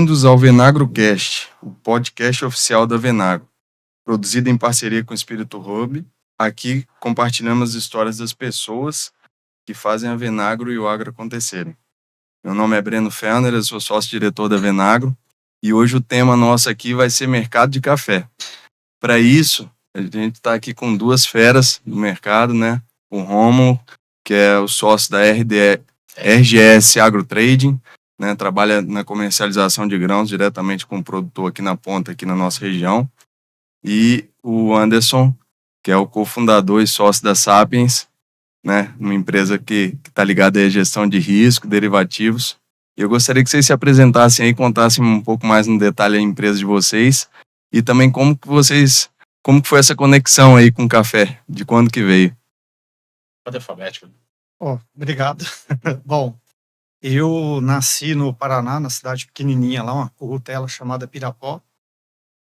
Bem-vindos ao VenagroCast, o podcast oficial da Venagro, produzido em parceria com o Espírito Hub. Aqui compartilhamos as histórias das pessoas que fazem a Venagro e o agro acontecerem. Meu nome é Breno Fellner, eu sou sócio-diretor da Venagro e hoje o tema nosso aqui vai ser mercado de café. Para isso, a gente está aqui com duas feras do mercado, né? O Rômulo, que é o sócio da RGS Agrotrading, né, trabalha na comercialização de grãos diretamente com o produtor aqui na ponta, aqui na nossa região. E o Anderson, que é o cofundador e sócio da Sapiens, né, uma empresa que está ligada à gestão de risco, derivativos. E eu gostaria que vocês se apresentassem aí, contassem um pouco mais no detalhe a empresa de vocês e também como que foi essa conexão aí com o café, de quando que veio. Pode alfabético. Obrigado. Bom, eu nasci no Paraná, na cidade pequenininha lá, uma currutela chamada Pirapó,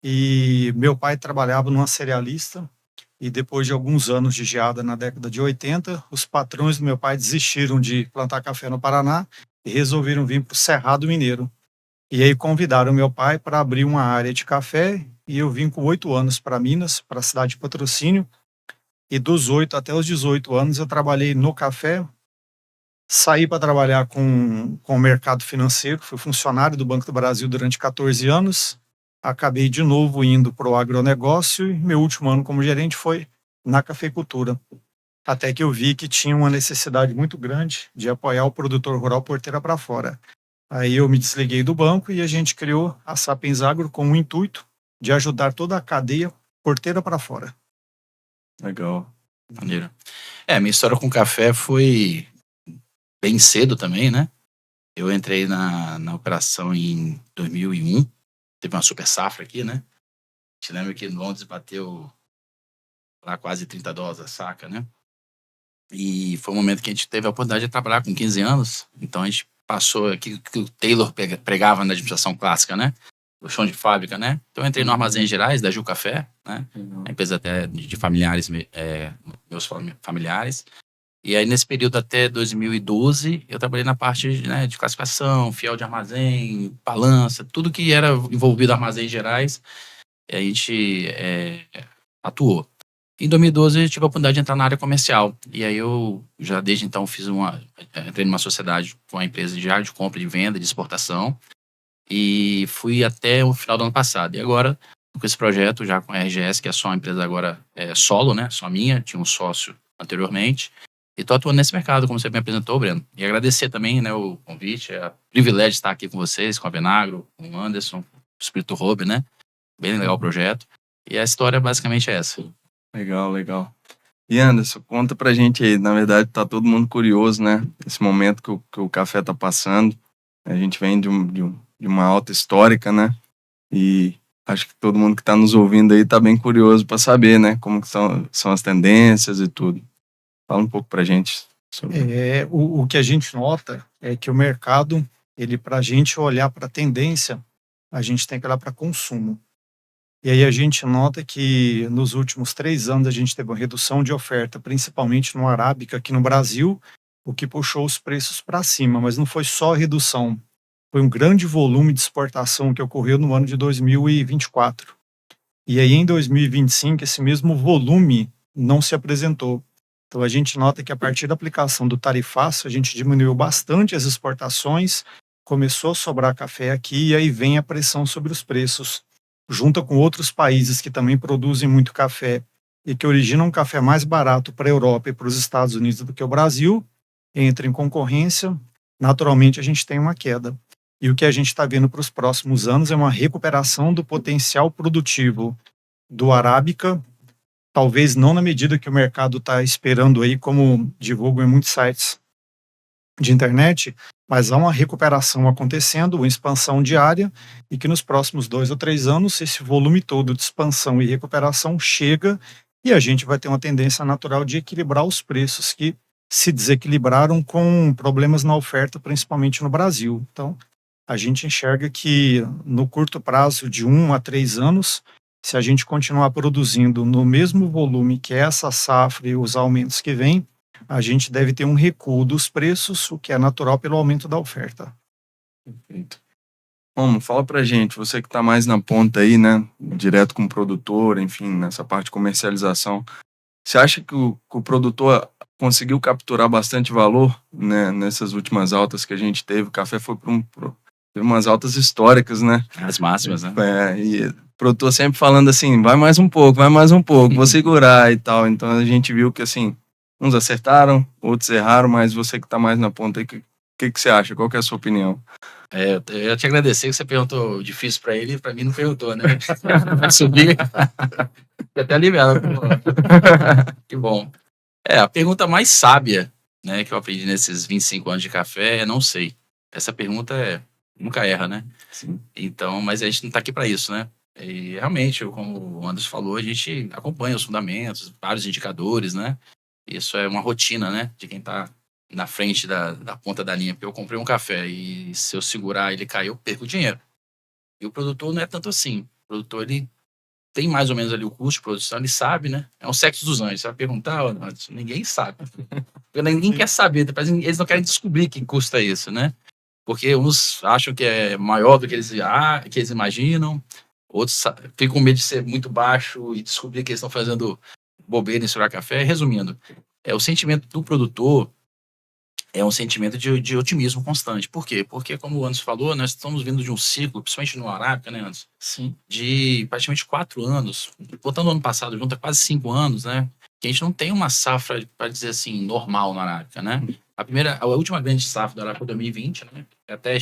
e meu pai trabalhava numa cerealista, e depois de alguns anos de geada na década de 80, os patrões do meu pai desistiram de plantar café no Paraná e resolveram vir para o Cerrado Mineiro. E aí convidaram meu pai para abrir uma área de café, e eu vim com 8 anos para Minas, para a cidade de Patrocínio, e dos 8 até os 18 anos eu trabalhei no café. Saí para trabalhar com o mercado financeiro, fui funcionário do Banco do Brasil durante 14 anos, acabei de novo indo para o agronegócio e meu último ano como gerente foi na cafeicultura, até que eu vi que tinha uma necessidade muito grande de apoiar o produtor rural porteira para fora. Aí eu me desliguei do banco e a gente criou a Sapiens Agro com o intuito de ajudar toda a cadeia porteira para fora. Legal. Maneiro. Minha história com café foi bem cedo também, né? Eu entrei na operação em 2001, teve uma super safra aqui, né? Te lembra que em Londres bateu lá quase $30 a saca, né? E foi um momento que a gente teve a oportunidade de trabalhar com 15 anos, então a gente passou aquilo que o Taylor pregava na administração clássica, né? O chão de fábrica, né? Então eu entrei no Armazém Gerais, da Ju Café, né? A empresa até de familiares, meus familiares. E aí, nesse período até 2012, eu trabalhei na parte, né, de classificação, fiel de armazém, balança, tudo que era envolvido em Armazéns Gerais, a gente atuou. Em 2012, eu tive a oportunidade de entrar na área comercial. E aí, eu já desde então entrei numa sociedade com a empresa de compra, de venda, de exportação. E fui até o final do ano passado. E agora, com esse projeto, já com a RGS, que é só uma empresa agora solo, né, só minha, tinha um sócio anteriormente. E estou atuando nesse mercado, como você me apresentou, Breno. E agradecer também, né, o convite, é um privilégio estar aqui com vocês, com a Venagro, com o Anderson, o Espírito Hub, né? Bem legal o projeto. E a história basicamente é essa. Legal. E Anderson, conta pra gente aí, na verdade tá todo mundo curioso, né? Esse momento que o café tá passando. A gente vem de uma alta histórica, né? E acho que todo mundo que tá nos ouvindo aí tá bem curioso para saber, né? Como que são as tendências e tudo. Fala um pouco pra gente sobre... O que a gente nota é que o mercado, para a gente olhar para a tendência, a gente tem que olhar para consumo. E aí a gente nota que nos últimos 3 anos a gente teve uma redução de oferta, principalmente no Arábica aqui no Brasil, o que puxou os preços para cima, mas não foi só redução, foi um grande volume de exportação que ocorreu no ano de 2024. E aí em 2025 esse mesmo volume não se apresentou. Então a gente nota que a partir da aplicação do tarifaço a gente diminuiu bastante as exportações, começou a sobrar café aqui e aí vem a pressão sobre os preços. Junta com outros países que também produzem muito café e que originam um café mais barato para a Europa e para os Estados Unidos do que o Brasil, entra em concorrência, naturalmente a gente tem uma queda. E o que a gente está vendo para os próximos anos é uma recuperação do potencial produtivo do Arábica, talvez não na medida que o mercado está esperando aí, como divulgam em muitos sites de internet, mas há uma recuperação acontecendo, uma expansão diária, e que nos próximos 2 ou 3 anos esse volume todo de expansão e recuperação chega e a gente vai ter uma tendência natural de equilibrar os preços que se desequilibraram com problemas na oferta, principalmente no Brasil. Então, a gente enxerga que no curto prazo de 1 a 3 anos, se a gente continuar produzindo no mesmo volume que essa safra e os aumentos que vêm, a gente deve ter um recuo dos preços, o que é natural pelo aumento da oferta. Perfeito. Romo, fala pra gente, você que tá mais na ponta aí, né, direto com o produtor, enfim, nessa parte de comercialização, você acha que o produtor conseguiu capturar bastante valor, né, nessas últimas altas que a gente teve? O café foi teve umas altas históricas, né? As máximas, né? E o produtor sempre falando assim, vai mais um pouco, vou segurar e tal. Então a gente viu que, assim, uns acertaram, outros erraram, mas você que tá mais na ponta aí, que você acha? Qual que é a sua opinião? Eu ia te agradecer que você perguntou difícil pra ele, pra mim não perguntou, né? Vai subir. Fiquei até aliviado. Que bom. A pergunta mais sábia, né, que eu aprendi nesses 25 anos de café é não sei. Essa pergunta nunca erra, né? Sim. Então, mas a gente não tá aqui para isso, né? E realmente, como o Anderson falou, a gente acompanha os fundamentos, vários indicadores, né? Isso é uma rotina, né, de quem tá na frente da ponta da linha. Porque eu comprei um café e se eu segurar ele cair, eu perco dinheiro. E o produtor não é tanto assim. O produtor, ele tem mais ou menos ali o custo de produção, ele sabe, né? É um sexo dos anjos. Você vai perguntar, ó, ninguém sabe. Porque ninguém quer saber, eles não querem descobrir que custa isso, né? Porque uns acham que é maior do que eles imaginam, outros ficam com medo de ser muito baixo e descobrir que eles estão fazendo bobeira em misturar café. Resumindo, o sentimento do produtor é um sentimento de otimismo constante. Por quê? Porque, como o Anderson falou, nós estamos vindo de um ciclo, principalmente no Arábica, né, Anderson? Sim. De praticamente 4 anos, botando o ano passado junto, é quase 5 anos, né? Que a gente não tem uma safra, para dizer assim, normal na Arábica, né? A última grande safra da Arábica foi 2020, né? Até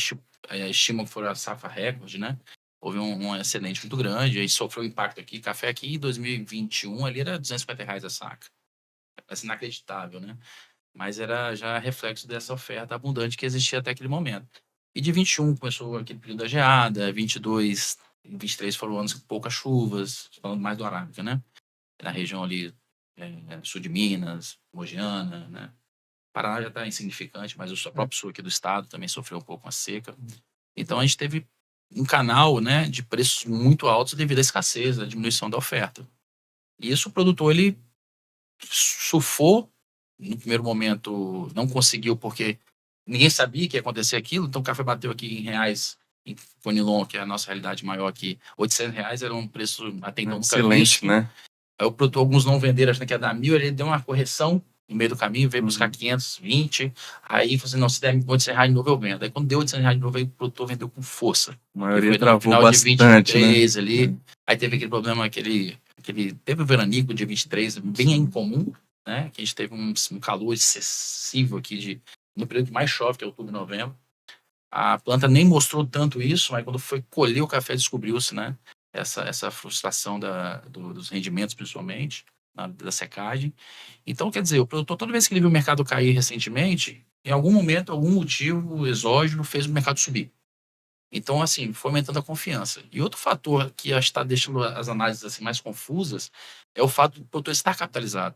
estimam que foi a safra recorde, né? Houve um excelente muito grande, aí sofreu impacto aqui. Café aqui em 2021 ali era R$ 250 a saca. Parece inacreditável, né? Mas era já reflexo dessa oferta abundante que existia até aquele momento. E de 21 começou aquele período da geada, 22 e 23 foram anos com poucas chuvas, falando mais do Arábica, né? Na região ali, sul de Minas, Mogiana, né? Paraná já está insignificante, mas o próprio sul aqui do estado também sofreu um pouco com a seca. Então a gente teve um canal, né, de preços muito altos devido à escassez, à diminuição da oferta. E isso o produtor, ele surfou no primeiro momento, não conseguiu porque ninguém sabia que ia acontecer aquilo, então o café bateu aqui em reais, em Conilon, que é a nossa realidade maior aqui, R$ 800 era um preço até então nunca Excelente, visto. né? Aí o produtor, alguns não venderam, achando que ia dar 1.000, ele deu uma correção no meio do caminho, veio buscar 520, aí falou assim, não, se der R$ 800 de novo eu vendo. Aí quando deu R$ 800 de novo, aí o produtor vendeu com força. A maioria foi no travou final bastante, de 23 né? ali, aí teve aquele problema, teve o veranico de 23, bem incomum, né? Que a gente teve um calor excessivo aqui no período que mais chove, que é outubro e novembro. A planta nem mostrou tanto isso, mas quando foi colher o café descobriu-se, né? Essa frustração dos rendimentos, principalmente, da secagem. Então, quer dizer, o produtor, toda vez que ele viu o mercado cair recentemente, em algum momento, algum motivo exógeno fez o mercado subir. Então, assim, foi aumentando a confiança. E outro fator que acho que está deixando as análises assim, mais confusas é o fato do produtor estar capitalizado.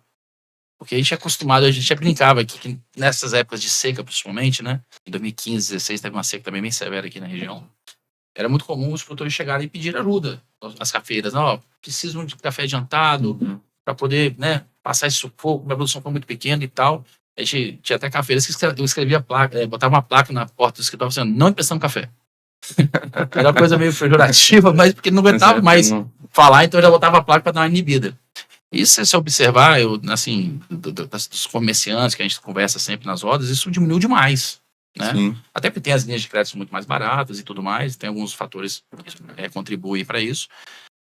Porque a gente é acostumado, a gente já brincava aqui que nessas épocas de seca, principalmente, né? Em 2015, 2016, teve uma seca também bem severa aqui na região. Era muito comum os produtores chegarem e pedir ajuda às cafeiras. Não, ó, preciso de café adiantado para poder, né, passar esse sufoco, minha produção foi muito pequena e tal. A gente tinha até cafeiras que escrevia placa, botava uma placa na porta do escritório dizendo, não emprestando café. Era uma coisa meio pejorativa, mas porque ele não aguentava mais falar, então eu já botava a placa para dar uma inibida. Isso, se você observar, assim, dos comerciantes que a gente conversa sempre nas rodas, isso diminuiu demais, né? Sim. Até porque tem as linhas de crédito muito mais baratas e tudo mais, tem alguns fatores que contribuem para isso,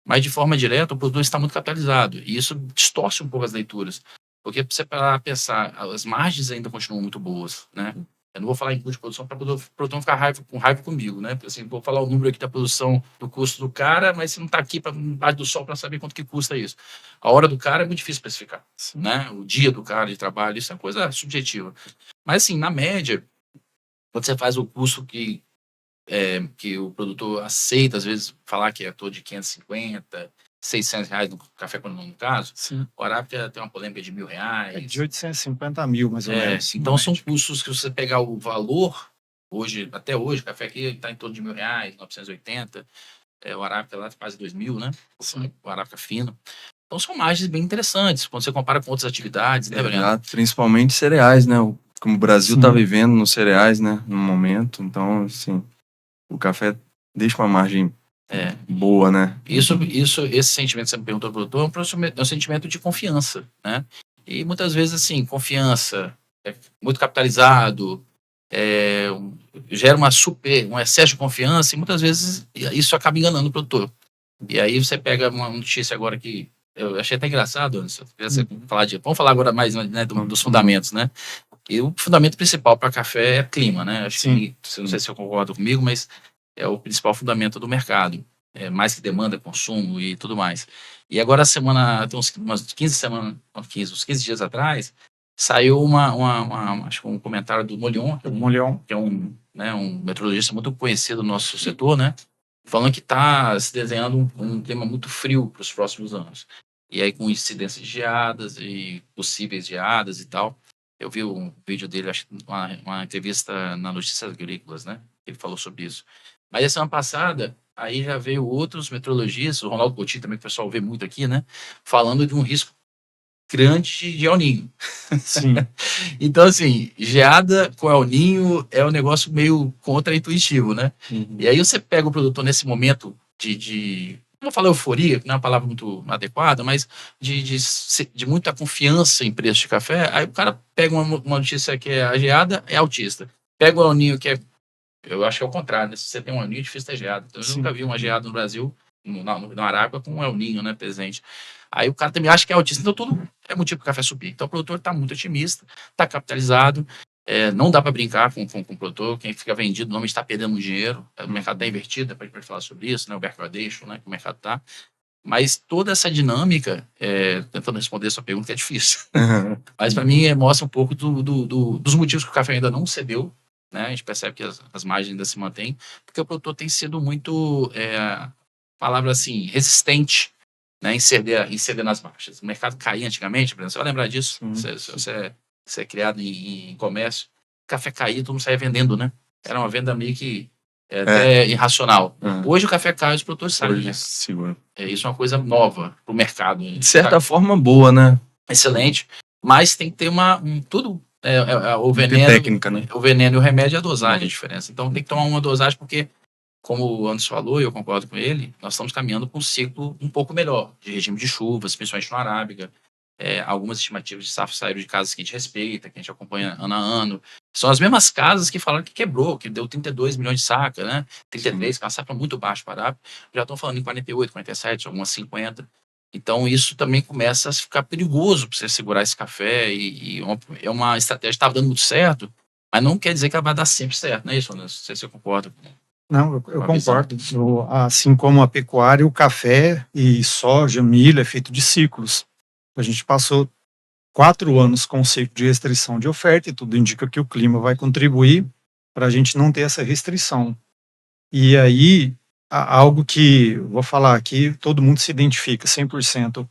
mas de forma direta o produtor está muito capitalizado e isso distorce um pouco as leituras, porque se você parar a pensar, as margens ainda continuam muito boas, né? Eu não vou falar em custo de produção para o produtor não ficar com raiva comigo, né? Porque assim, vou falar o número aqui da produção, do custo do cara, mas você não está aqui embaixo do sol para saber quanto que custa isso. A hora do cara é muito difícil especificar, né? O dia do cara de trabalho, isso é coisa subjetiva. Mas assim, na média, quando você faz o custo que o produtor aceita, às vezes, falar que é todo de 550, R$ 600 no café, quando no caso, Sim. o Arábica tem uma polêmica de R$ 1.000. É de 850 a 1.000, mais ou menos. Então são custos que você pegar o valor, até hoje, o café aqui está em torno de R$ 1.000, 980, o Arábica lá quase 2.000, né? Sim. O Arábica fino. Então são margens bem interessantes, quando você compara com outras atividades, né, Breno? Exato, principalmente cereais, né? Como o Brasil está Sim. vivendo nos cereais, né? No momento. Então, assim, o café deixa uma margem boa, né? Esse sentimento que você me perguntou, produtor, é um sentimento de confiança, né? E muitas vezes, assim, confiança, muito capitalizado, gera um excesso de confiança e muitas vezes isso acaba enganando o produtor. E aí você pega uma notícia agora que eu achei até engraçado, Anderson, vamos falar agora mais, né, dos fundamentos, né? E o fundamento principal para café é clima, né? Acho que, não sei se eu concordo comigo, mas é o principal fundamento do mercado. Mais que demanda, consumo e tudo mais. E agora a semana, tem umas 15 dias atrás, saiu acho que um comentário do Molion, que é um meteorologista muito conhecido no nosso setor, né? Falando que está se desenhando um clima muito frio para os próximos anos. E aí com incidência de geadas e possíveis geadas e tal. Eu vi um vídeo dele, acho que uma entrevista na Notícias Agrícolas, né? Ele falou sobre isso. Mas a semana passada, aí já veio outros meteorologistas, o Ronaldo Coutinho também, que o pessoal vê muito aqui, né? Falando de um risco grande de El Niño. Sim. Então, assim, geada com El Niño é um negócio meio contra-intuitivo, né? E aí você pega o produtor nesse momento não vou falar euforia, que não é uma palavra muito adequada, mas de muita confiança em preço de café, aí o cara pega uma notícia que a geada é altista. Pega o El Niño, que eu acho que é o contrário, né? Se você tem um El Niño, é difícil ter geada. Então, eu nunca vi uma geada no Brasil, na Arábia, com um El Niño, né, presente. Aí o cara também acha que é altista, então tudo é motivo para o café subir. Então o produtor está muito otimista, está capitalizado, não dá para brincar com o produtor, quem fica vendido normalmente está perdendo dinheiro, o mercado está invertido, depois a gente vai falar sobre isso, né, o backwardation, né, que o mercado está. Mas toda essa dinâmica, tentando responder a sua pergunta, que é difícil, mas para mim mostra um pouco dos motivos que o café ainda não cedeu, né, a gente percebe que as margens ainda se mantêm, porque o produtor tem sido muito, palavra assim, resistente, né, em ceder nas marchas. O mercado caía antigamente, Breno, você vai lembrar disso? Você é criado em comércio. O café caía, todo mundo saía vendendo, né? Era uma venda meio que até irracional. Hoje o café cai, os produtores saem. Né? Isso é uma coisa nova para o mercado. De certa forma, boa, né? Excelente. Mas tem que ter tudo. O veneno, técnica, né? O veneno e o remédio é a dosagem, a diferença. Então tem que tomar uma dosagem, porque como o Anderson falou, e eu concordo com ele, nós estamos caminhando para um ciclo um pouco melhor, de regime de chuvas, principalmente no Arábica. Algumas estimativas de safra saíram de casas que a gente respeita, que a gente acompanha ano a ano. São as mesmas casas que falaram que quebrou, que deu 32 milhões de saca, né? 33, que é uma safra muito baixa para a Arábica. Já estão falando em 48, 47, algumas 50. Então isso também começa a ficar perigoso para você segurar esse café é uma estratégia que estava dando muito certo, mas não quer dizer que ela vai dar sempre certo, não é isso, Anderson? Não sei se você concorda. Não, eu concordo. Assim como a pecuária, o café e soja, milho é feito de ciclos. A gente passou 4 anos com o ciclo de restrição de oferta e tudo indica que o clima vai contribuir para a gente não ter essa restrição. E aí, algo que, vou falar aqui, todo mundo se identifica 100%.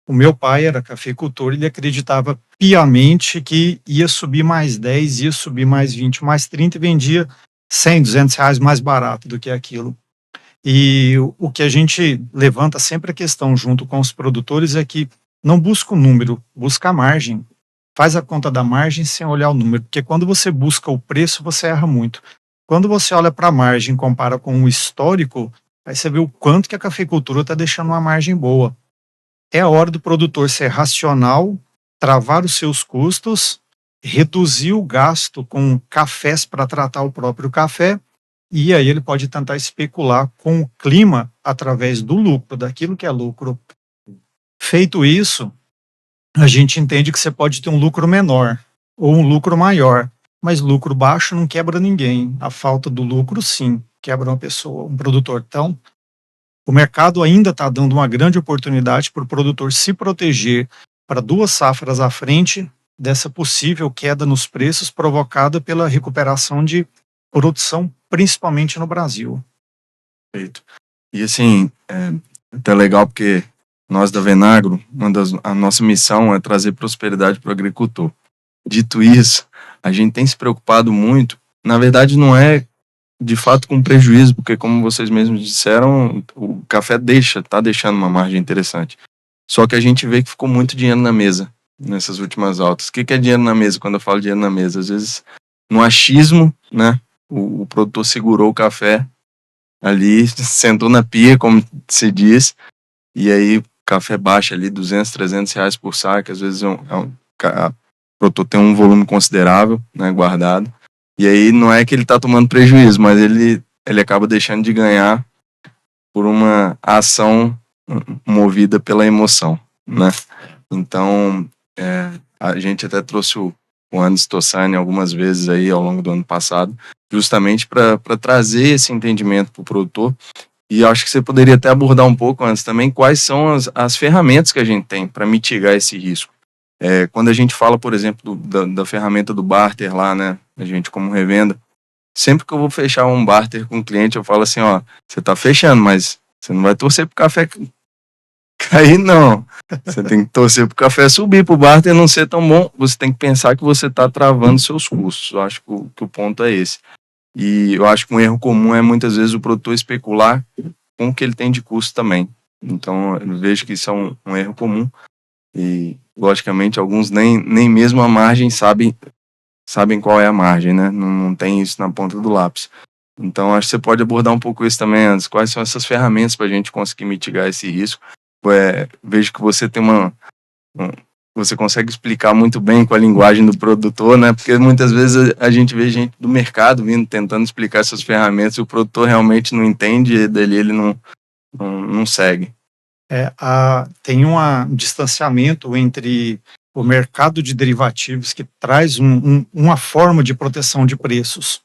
O meu pai era cafeicultor, ele acreditava piamente que ia subir mais 10, ia subir mais 20, mais 30 e vendia 100, 200 reais mais barato do que aquilo. E o que a gente levanta sempre a questão junto com os produtores é que não busca o número, busca a margem. Faz a conta da margem sem olhar o número, porque quando você busca o preço, você erra muito. Quando você olha para a margem e compara com o histórico, aí você vê o quanto que a cafeicultura está deixando uma margem boa. É a hora do produtor ser racional, travar os seus custos, reduzir o gasto com cafés para tratar o próprio café, e aí ele pode tentar especular com o clima através do lucro, daquilo que é lucro. Feito isso, a gente entende que você pode ter um lucro menor ou um lucro maior, mas lucro baixo não quebra ninguém. A falta do lucro, sim, quebra uma pessoa, um produtor. Então, o mercado ainda está dando uma grande oportunidade para o produtor se proteger para 2 safras à frente dessa possível queda nos preços provocada pela recuperação de produção, principalmente no Brasil. Perfeito. E assim, é até legal porque nós da Venagro, a nossa missão é trazer prosperidade para o agricultor. Dito isso, a gente tem se preocupado muito, na verdade não é de fato com prejuízo, porque como vocês mesmos disseram, o café está deixando uma margem interessante. Só que a gente vê que ficou muito dinheiro na mesa nessas últimas altas. O que é dinheiro na mesa quando eu falo dinheiro na mesa? Às vezes, no achismo, né, o produtor segurou o café ali, sentou na pia, como se diz, e aí o café baixa ali 200, 300 reais por saco, às vezes a produtor tem um volume considerável, né, guardado, e aí não é que ele está tomando prejuízo, mas ele acaba deixando de ganhar por uma ação movida pela emoção, né? Então, a gente até trouxe o Anderson Tossani algumas vezes aí ao longo do ano passado, justamente para trazer esse entendimento para o produtor. E acho que você poderia até abordar um pouco antes também quais são as ferramentas que a gente tem para mitigar esse risco. Quando a gente fala, por exemplo, da ferramenta do barter lá, né, a gente como revenda, sempre que eu vou fechar um barter com um cliente, eu falo assim, ó, você tá fechando, mas você não vai torcer pro café cair, não. Você tem que torcer pro café subir, pro barter não ser tão bom. Você tem que pensar que você tá travando seus custos. Eu acho que o ponto é esse. E eu acho que um erro comum é muitas vezes o produtor especular com o que ele tem de custo também. Então eu vejo que isso é um erro comum. E logicamente alguns nem mesmo a margem sabem qual é a margem, né? Não tem isso na ponta do lápis. Então acho que você pode abordar um pouco isso também, Anderson. Quais são essas ferramentas para a gente conseguir mitigar esse risco? Vejo que você tem você consegue explicar muito bem com a linguagem do produtor, né? Porque muitas vezes a gente vê gente do mercado vindo tentando explicar essas ferramentas e o produtor realmente não entende e dele ele não segue. Tem um distanciamento entre o mercado de derivativos que traz uma forma de proteção de preços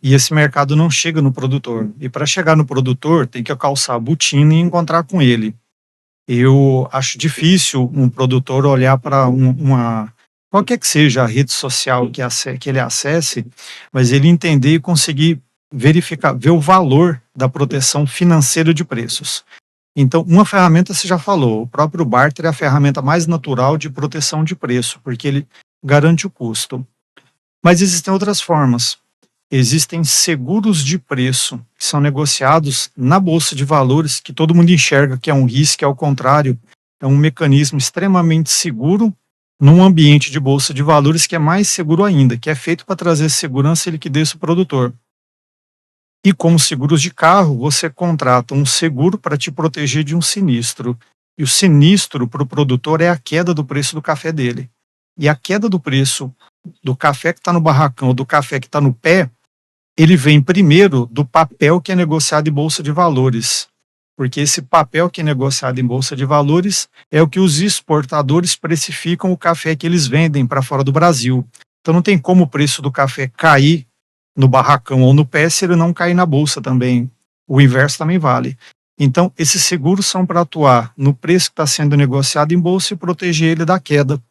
e esse mercado não chega no produtor. E para chegar no produtor tem que calçar a botina e encontrar com ele. Eu acho difícil um produtor olhar para qualquer que seja a rede social que ele acesse, mas ele entender e conseguir ver o valor da proteção financeira de preços. Então, uma ferramenta você já falou, o próprio barter é a ferramenta mais natural de proteção de preço, porque ele garante o custo. Mas existem outras formas. Existem seguros de preço que são negociados na Bolsa de Valores, que todo mundo enxerga que é um risco, ao contrário, é um mecanismo extremamente seguro num ambiente de Bolsa de Valores que é mais seguro ainda, que é feito para trazer segurança e liquidez para o produtor. E como seguros de carro, você contrata um seguro para te proteger de um sinistro. E o sinistro para o produtor é a queda do preço do café dele. E a queda do preço do café que está no barracão, do café que está no pé, ele vem primeiro do papel que é negociado em Bolsa de Valores. Porque esse papel que é negociado em Bolsa de Valores é o que os exportadores precificam o café que eles vendem para fora do Brasil. Então não tem como o preço do café cair no barracão ou no pé se ele não cair na bolsa também. O inverso também vale. Então, esses seguros são para atuar no preço que está sendo negociado em bolsa e proteger ele da queda.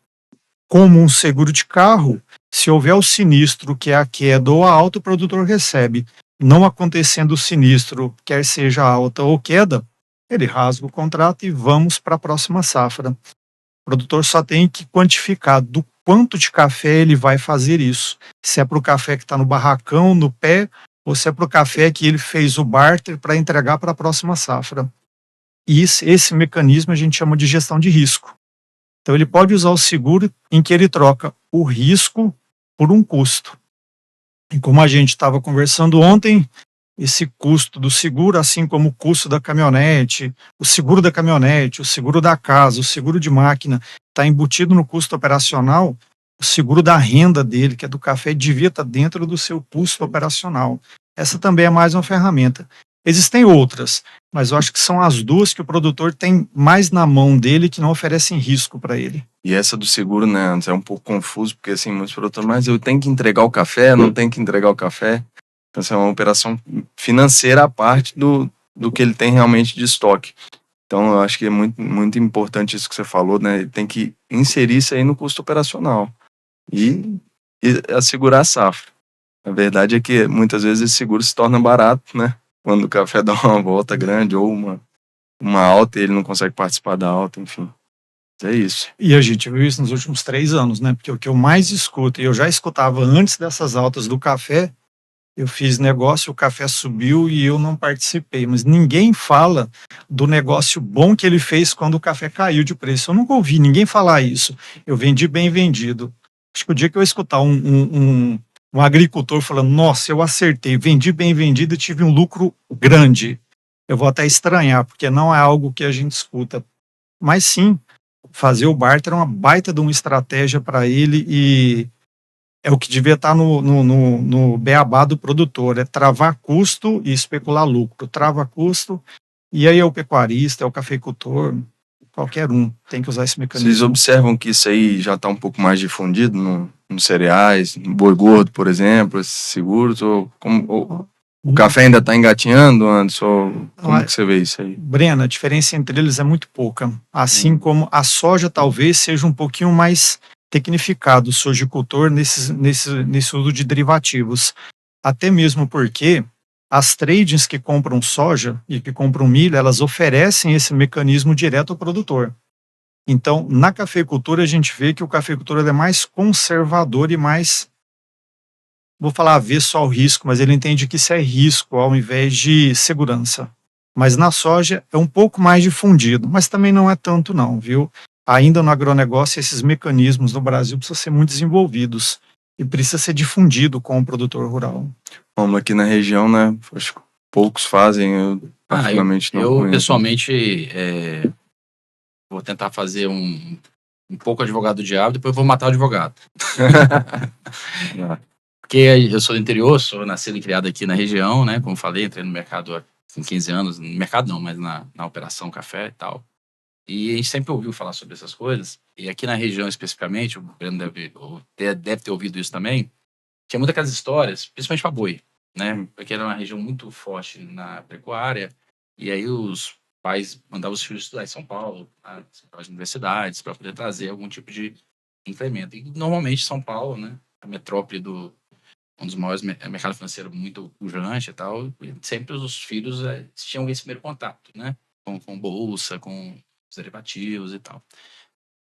Como um seguro de carro, se houver o sinistro, que é a queda ou a alta, o produtor recebe. Não acontecendo o sinistro, quer seja alta ou queda, ele rasga o contrato e vamos para a próxima safra. O produtor só tem que quantificar do quanto de café ele vai fazer isso. Se é para o café que está no barracão, no pé, ou se é para o café que ele fez o barter para entregar para a próxima safra. E esse mecanismo a gente chama de gestão de risco. Então ele pode usar o seguro em que ele troca o risco por um custo. E como a gente estava conversando ontem, esse custo do seguro, assim como o custo da caminhonete, o seguro da caminhonete, o seguro da casa, o seguro de máquina, está embutido no custo operacional, o seguro da renda dele, que é do café, devia estar dentro do seu custo operacional. Essa também é mais uma ferramenta. Existem outras, mas eu acho que são as duas que o produtor tem mais na mão dele que não oferecem risco para ele. E essa do seguro, né, é um pouco confuso, porque assim, muitos produtores, mas eu tenho que entregar o café, não tenho que entregar o café. Então, essa é uma operação financeira à parte do que ele tem realmente de estoque. Então, eu acho que é muito, muito importante isso que você falou, né? Ele tem que inserir isso aí no custo operacional e assegurar a safra. A verdade é que muitas vezes esse seguro se torna barato, né? Quando o café dá uma volta grande ou uma alta e ele não consegue participar da alta, enfim. É isso. E a gente viu isso nos últimos 3 anos, né? Porque o que eu mais escuto, e eu já escutava antes dessas altas do café, eu fiz negócio, o café subiu e eu não participei. Mas ninguém fala do negócio bom que ele fez quando o café caiu de preço. Eu nunca ouvi ninguém falar isso. Eu vendi bem vendido. Acho que o dia que eu escutar um um agricultor falando, nossa, eu acertei, vendi bem vendido e tive um lucro grande. Eu vou até estranhar, porque não é algo que a gente escuta. Mas sim, fazer o barter é uma baita de uma estratégia para ele e é o que devia estar no beabá do produtor, é travar custo e especular lucro. Trava custo, e aí é o pecuarista, é o cafeicultor, qualquer um tem que usar esse Vocês mecanismo. observam que isso aí já está um pouco mais difundido nos cereais, no boi gordo, por exemplo, esses seguros, ou o café ainda está engatinhando, Anderson? Como que você vê isso aí? Brena, a diferença entre eles é muito pouca. Assim como a soja talvez seja um pouquinho mais tecnificado, o sojicultor nesse uso de derivativos. Até mesmo porque as tradings que compram soja e que compram milho, elas oferecem esse mecanismo direto ao produtor. Então, na cafeicultura, a gente vê que o cafeicultor ele é mais conservador e mais, vou falar avesso ao risco, mas ele entende que isso é risco ao invés de segurança. Mas na soja é um pouco mais difundido, mas também não é tanto não, viu? Ainda no agronegócio, esses mecanismos no Brasil precisam ser muito desenvolvidos e precisa ser difundido com o produtor rural. Como aqui na região, né? Acho que poucos fazem, eu particularmente não Eu conheço. pessoalmente vou tentar fazer um pouco advogado do diabo, depois vou matar o advogado. Porque eu sou do interior, sou nascido e criado aqui na região, né? Como falei, entrei no mercado com 15 anos, no mercado não, mas na operação café e tal. E a gente sempre ouviu falar sobre essas coisas. E aqui na região especificamente, o Breno deve ter ouvido isso também, tinha muitas aquelas histórias, principalmente para boi, né? Porque era uma região muito forte na pecuária. E aí os pais mandavam os filhos estudar em São Paulo, nas universidades, para poder trazer algum tipo de incremento. E normalmente São Paulo, né? A metrópole um dos maiores mercados financeiros muito pujante e tal, e sempre os filhos tinham esse primeiro contato, né? Com bolsa, com os derivativos e tal.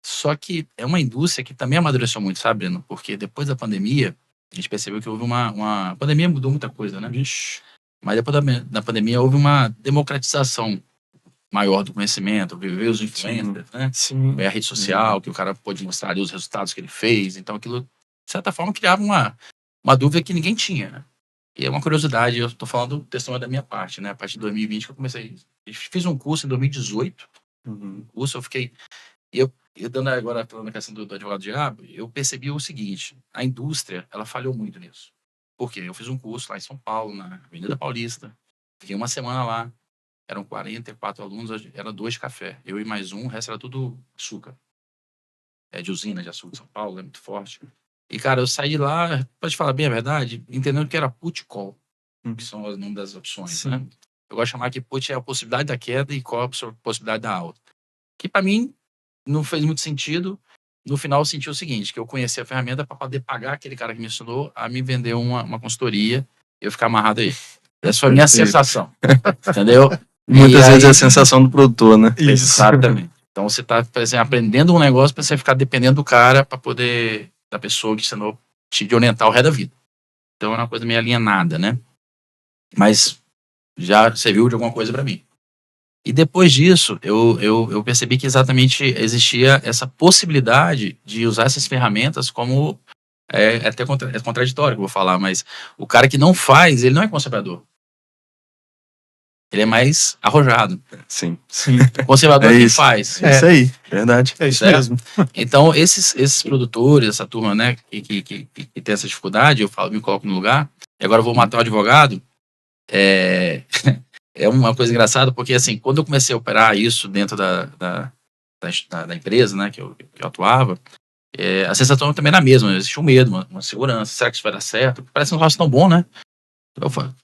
Só que é uma indústria que também amadureceu muito, sabe, Breno? Porque depois da pandemia, a gente percebeu que houve A pandemia mudou muita coisa, né? Vixe. Mas depois da pandemia houve uma democratização maior do conhecimento, veio os influencers, né? Sim. Veio a rede social, que o cara pôde mostrar ali os resultados que ele fez. Então aquilo, de certa forma, criava uma dúvida que ninguém tinha, né? E é uma curiosidade, eu tô falando do testemunho da minha parte, né? A partir de 2020 que eu comecei. Eu fiz um curso em 2018. Curso, eu fiquei. Eu dando agora falando a questão do advogado diabo, eu percebi o seguinte: a indústria, ela falhou muito nisso. Por quê? Eu fiz um curso lá em São Paulo, na Avenida Paulista. Fiquei uma semana lá. Eram 44 alunos, era 2 de café. Eu e mais um, o resto era tudo açúcar. É de usina de açúcar de São Paulo, é muito forte. E, cara, eu saí de lá, pra te falar bem a verdade, entendendo que era put e call, que são os nomes das opções, Sim. né? Eu gosto de chamar que put é a possibilidade da queda e call é a possibilidade da alta. Que pra mim não fez muito sentido. No final eu senti o seguinte, que eu conheci a ferramenta para poder pagar aquele cara que me ensinou a me vender uma consultoria e eu ficar amarrado aí. Essa foi a minha sensação, entendeu? Muitas vezes é a sensação do produtor, né? Isso. Exatamente. Então você tá, por exemplo, aprendendo um negócio para você ficar dependendo do cara para poder, da pessoa que ensinou, te orientar o resto da vida. Então é uma coisa meio alienada, né? Mas já serviu de alguma coisa para mim. E depois disso, eu percebi que exatamente existia essa possibilidade de usar essas ferramentas como... É até contraditório que eu vou falar, mas o cara que não faz, ele não é conservador. Ele é mais arrojado. Sim. Sim. O conservador É que isso. faz. É isso aí, verdade. É isso Certo? mesmo. Então, esses produtores, essa turma, né, que tem essa dificuldade, eu falo, me coloco no lugar, e agora eu vou matar o advogado, é uma coisa engraçada, porque, assim, quando eu comecei a operar isso dentro da empresa, né, que eu atuava, a sensação também era a mesma, existia um medo, uma segurança, será que isso vai dar certo? Parece um negócio tão bom, né?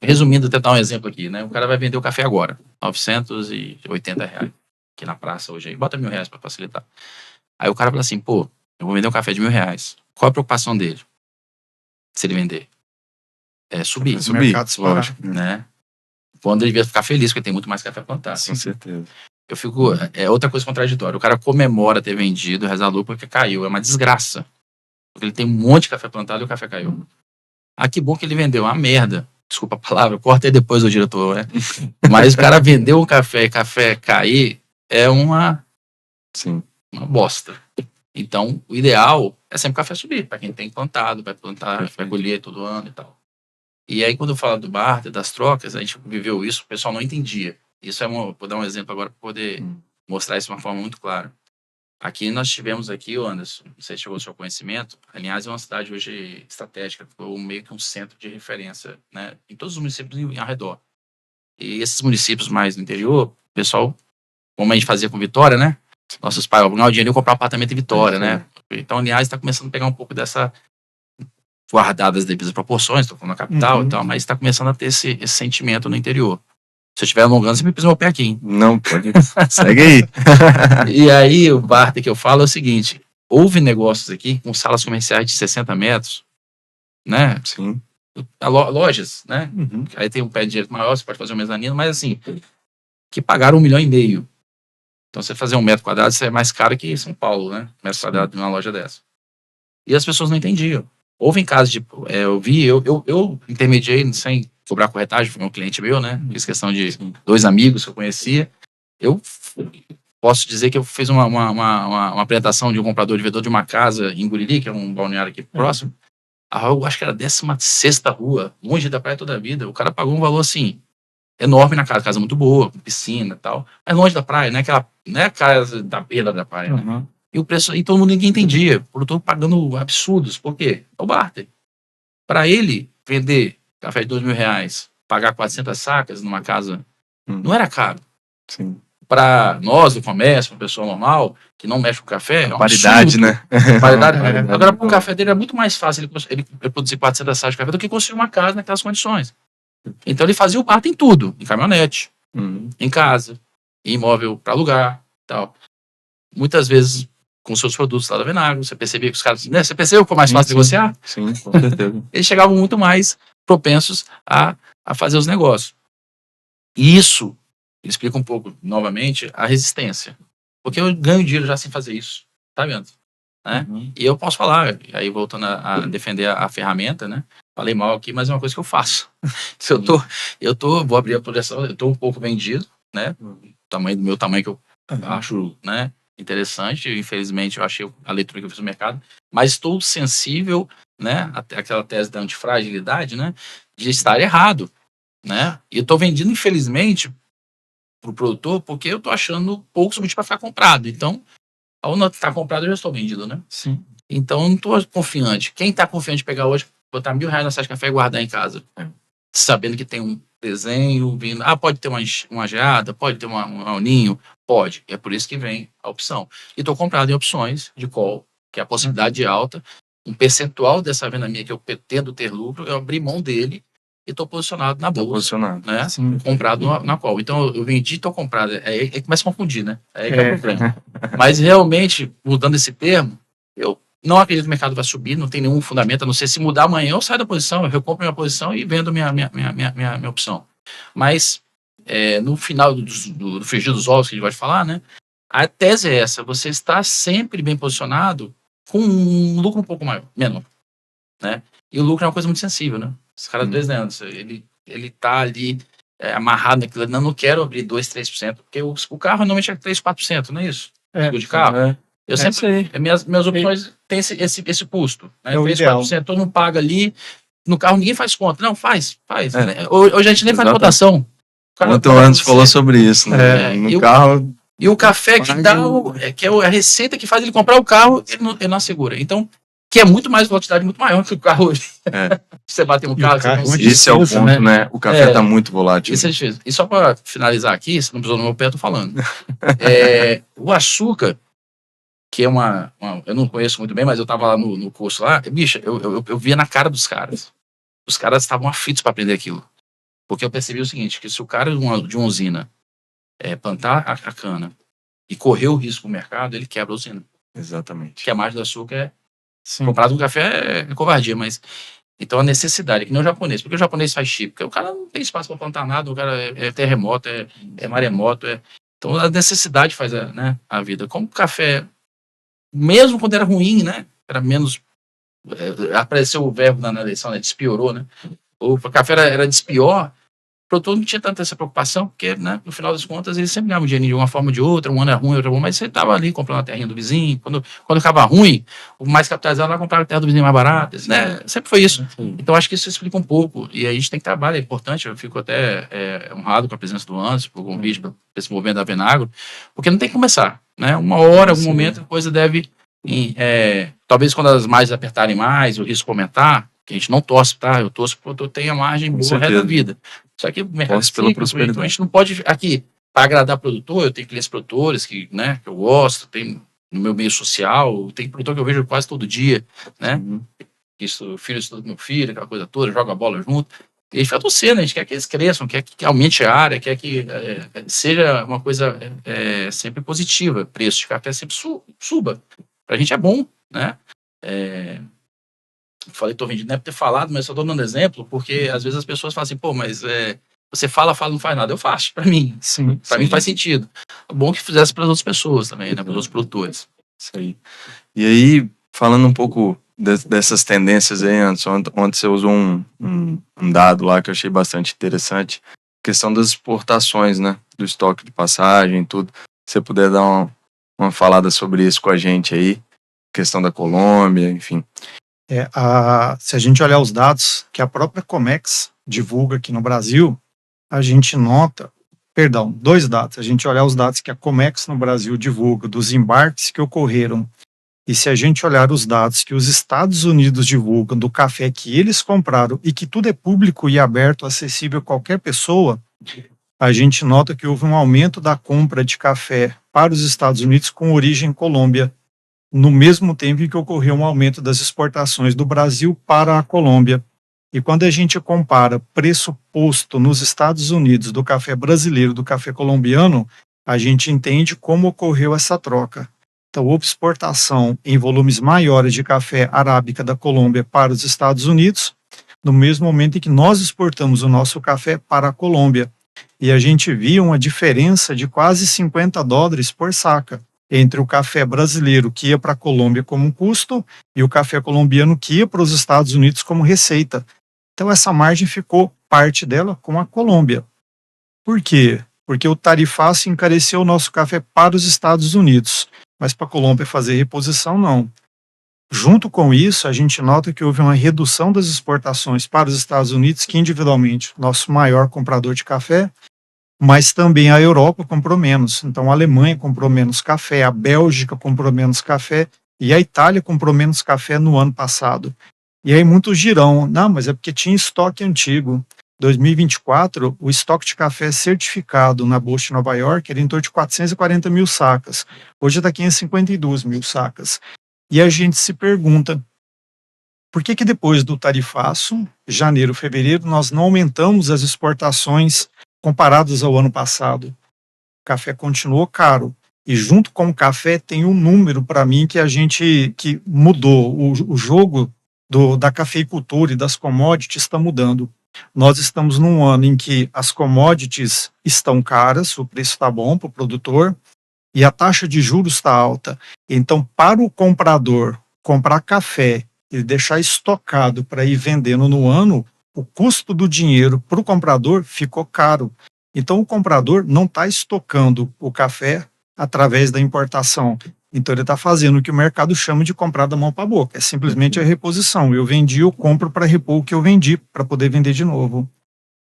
Resumindo, vou tentar um exemplo aqui, né? O cara vai vender o café agora, R$980, aqui na praça hoje aí, bota R$1.000 para facilitar. Aí o cara fala assim, pô, eu vou vender um café de R$1.000. Qual a preocupação dele? Se ele vender? É subir, O mercado disparar. lógico. né? Quando ele devia ficar feliz, porque tem muito mais café plantado. Com certeza. Eu fico... É outra coisa contraditória. O cara comemora ter vendido, reza a lua porque caiu. É uma desgraça. Porque ele tem um monte de café plantado e o café caiu. Ah, que bom que ele vendeu. Uma merda. Desculpa a palavra, corta aí depois o diretor, né? Mas o cara vendeu um café e café cair é uma Sim. bosta. Então, o ideal é sempre o café subir, para quem tem plantado, vai plantar, vai colher todo ano e tal. E aí, quando eu falo do barter, das trocas, a gente viveu isso, o pessoal não entendia. Isso vou dar um exemplo agora para poder mostrar isso de uma forma muito clara. Aqui nós tivemos aqui, Anderson, não sei se chegou ao seu conhecimento, Linhares é uma cidade hoje estratégica, ou meio que um centro de referência, né, em todos os municípios ao redor. E esses municípios mais no interior, o pessoal, como a gente fazia com Vitória, né, nossos pais, vão ganhar o dinheiro e comprar um apartamento em Vitória, né. Então, Linhares está começando a pegar um pouco dessa, guardadas as devidas proporções, estou falando na capital e tal, mas está começando a ter esse sentimento no interior. Se eu estiver alongando, você me pisa meu pé aqui, hein? Não, pode. Segue aí. E aí, o barter que eu falo é o seguinte: houve negócios aqui com salas comerciais de 60 metros, né? Sim. Lojas, né? Aí tem um pé de direito maior, você pode fazer um mezanino, mas assim, que pagaram 1,5 milhão. Então, você fazer 1 metro quadrado, isso é mais caro que São Paulo, né? Metro quadrado de uma loja dessa. E as pessoas não entendiam. Houve em casos de. Eu intermediei sem cobrar corretagem, foi um cliente meu, né? Fiz questão de 2 amigos que eu conhecia. Eu posso dizer que eu fiz uma apresentação de um comprador e vendedor de uma casa em Guriri, que é um balneário aqui próximo. Eu acho que era a 16ª rua, longe da praia toda a vida. O cara pagou um valor assim, enorme na casa muito boa, com piscina e tal, mas longe da praia, não é a casa da beira da praia, né? E o preço, e todo mundo, ninguém entendia. O produtor pagando absurdos. Por quê? É o barter. Para ele vender café de R$2.000, pagar 400 sacas numa casa, não era caro. Sim. Para nós do comércio, uma pessoa normal, que não mexe com café, é um paridade, absurdo. né? Paridade. Agora, para o café dele é muito mais fácil ele produzir 400 sacas de café do que construir uma casa naquelas condições. Então ele fazia o barter em tudo, em caminhonete, em casa, em imóvel para alugar, tal. Muitas vezes com seus produtos lá da Venagro, você percebia que os caras, né, você percebeu que foi mais fácil negociar? Sim, com certeza. Eles chegavam muito mais propensos a fazer os negócios. E isso explica um pouco, novamente, a resistência. Porque eu ganho dinheiro já sem fazer isso, tá vendo? Né? E eu posso falar, aí voltando a defender a ferramenta, né? Falei mal aqui, mas é uma coisa que eu faço. Se vou abrir a projeção, eu tô um pouco vendido, né? Do meu tamanho que eu acho, né, interessante. Infelizmente, eu achei a leitura que eu fiz no mercado, mas estou sensível, né, até aquela tese da antifragilidade, né, de estar errado, né? E eu estou vendendo, infelizmente, pro produtor, porque eu estou achando poucos motivos para ficar comprado. Então, ao não estar comprado, eu já estou vendido, né? Sim. Então, eu não estou confiante. Quem está confiante de pegar hoje, botar R$1.000 na sala de café e guardar em casa, sabendo que tem um desenho vindo, pode ter uma geada, pode ter um ninho, pode. É por isso que vem a opção. E estou comprado em opções de call, que é a possibilidade alta, um percentual dessa venda minha que eu pretendo ter lucro, eu abri mão dele e estou posicionado na bolsa, né? Comprado na call. Então eu vendi e estou comprado. Aí começa a confundir, né? Aí que é o problema. Mas realmente, mudando esse termo, eu não acredito que o mercado vai subir, não tem nenhum fundamento, a não ser se mudar amanhã, eu saio da posição, eu recompro minha posição e vendo minha opção. Mas, no final do frigir dos ovos, que a gente gosta de falar, né? A tese é essa: você está sempre bem posicionado com um lucro um pouco menor, né? E o lucro é uma coisa muito sensível, né? Os caras, às vezes, né, ele tá ali amarrado naquilo, não quero abrir 2%, 3%, porque o carro normalmente é 3%, 4%, não é isso? Seguro de carro. Eu sempre, minhas opções têm esse custo, né? 3%, 4%, todo mundo paga ali. No carro ninguém faz conta. Não, faz. Né? Hoje a gente nem faz cotação. Ontem o Anderson falou sobre isso, né? No carro. E o café que dá, que é a receita que faz ele comprar o carro, ele não assegura. Então, que é muito mais volatilidade, muito maior que o carro hoje. Você bater um carro, esse é o ponto, né? O café está muito volátil. Isso é difícil. E só para finalizar aqui, você não precisou no meu pé, eu tô falando. O açúcar, que é eu não conheço muito bem, mas eu tava lá no curso lá, bicha, eu via na cara dos caras. Os caras estavam aflitos para aprender aquilo. Porque eu percebi o seguinte, que se o cara de uma usina plantar a cana e correr o risco no mercado, ele quebra a usina. Exatamente. Que a margem do açúcar comprado um café é covardia, mas então a necessidade, que nem o japonês, porque o japonês faz chip, porque o cara não tem espaço para plantar nada, o cara é terremoto, é maremoto, então a necessidade faz a vida. Como o café, mesmo quando era ruim, né, era menos, apareceu o verbo na eleição, né, despiorou, né, o café era despior, produtor não tinha tanta essa preocupação, porque, né, no final das contas, eles sempre ganhavam dinheiro de uma forma ou de outra, um ano é ruim, outro é bom, mas você estava ali comprando a terrinha do vizinho, quando ficava ruim, o mais capitalizado lá comprava a terra do vizinho mais barata, né? Sempre foi isso. Então, acho que isso explica um pouco, e aí a gente tem que trabalhar, é importante, eu fico até honrado com a presença do Anderson, por convite para esse movimento da Venagro, porque não tem que começar, né? Uma hora, algum momento, a coisa deve, talvez quando as margens apertarem mais, o risco aumentar, que a gente não torce, tá? Eu torço para o produtor tenha margem boa o resto da vida. Só que o mercado é cíclico, então a gente não pode, aqui, para agradar produtor, eu tenho clientes produtores que, né, que eu gosto, tem no meu meio social, tem produtor que eu vejo quase todo dia, né? Isso, o filho estuda com meu filho, aquela coisa toda, joga a bola junto. E a gente fica torcendo, a gente quer que eles cresçam, quer que aumente a área, quer que seja uma coisa sempre positiva, preço de café sempre suba. Pra gente é bom, né? Falei, tô vendendo, não é pra ter falado, mas só tô dando exemplo, porque às vezes as pessoas falam assim, pô, mas você fala, não faz nada. Eu faço, pra mim. Sim, pra mim faz sentido. É bom que fizesse para as outras pessoas também, né? Para os outros produtores. Isso aí. E aí, falando um pouco dessas tendências aí, Anderson, onde você usou um dado lá que eu achei bastante interessante, questão das exportações, né? Do estoque de passagem, tudo. Se você puder dar uma falada sobre isso com a gente aí, questão da Colômbia, enfim. Se a gente olhar os dados que a própria Comex divulga aqui no Brasil, a gente nota, dois dados, a gente olhar os dados que a Comex no Brasil divulga dos embarques que ocorreram, e se a gente olhar os dados que os Estados Unidos divulgam do café que eles compraram e que tudo é público e aberto, acessível a qualquer pessoa, a gente nota que houve um aumento da compra de café para os Estados Unidos com origem em Colômbia, no mesmo tempo em que ocorreu um aumento das exportações do Brasil para a Colômbia. E quando a gente compara preço posto nos Estados Unidos do café brasileiro do café colombiano, a gente entende como ocorreu essa troca. Então, houve exportação em volumes maiores de café arábica da Colômbia para os Estados Unidos, no mesmo momento em que nós exportamos o nosso café para a Colômbia. E a gente via uma diferença de quase $50 por saca entre o café brasileiro que ia para a Colômbia como um custo e o café colombiano que ia para os Estados Unidos como receita. Então essa margem ficou, parte dela, com a Colômbia. Por quê? Porque o tarifaço encareceu o nosso café para os Estados Unidos, mas para a Colômbia fazer reposição, não. Junto com isso, a gente nota que houve uma redução das exportações para os Estados Unidos, que individualmente, nosso maior comprador de café, mas também a Europa comprou menos. Então a Alemanha comprou menos café, a Bélgica comprou menos café e a Itália comprou menos café no ano passado. E aí muitos dirão, não, mas é porque tinha estoque antigo. 2024, o estoque de café certificado na Bolsa de Nova York era em torno de 440 mil sacas. Hoje está 552 mil sacas. E a gente se pergunta, por que depois do tarifaço, janeiro, fevereiro, nós não aumentamos as exportações comparados ao ano passado? O café continuou caro. E junto com o café tem um número para mim que mudou. O jogo da cafeicultura e das commodities está mudando. Nós estamos num ano em que as commodities estão caras, o preço está bom para o produtor e a taxa de juros está alta. Então, para o comprador comprar café e deixar estocado para ir vendendo no ano, o custo do dinheiro para o comprador ficou caro. Então, o comprador não está estocando o café através da importação. Então, ele está fazendo o que o mercado chama de comprar da mão para a boca. É simplesmente a reposição. Eu vendi, eu compro para repor o que eu vendi, para poder vender de novo.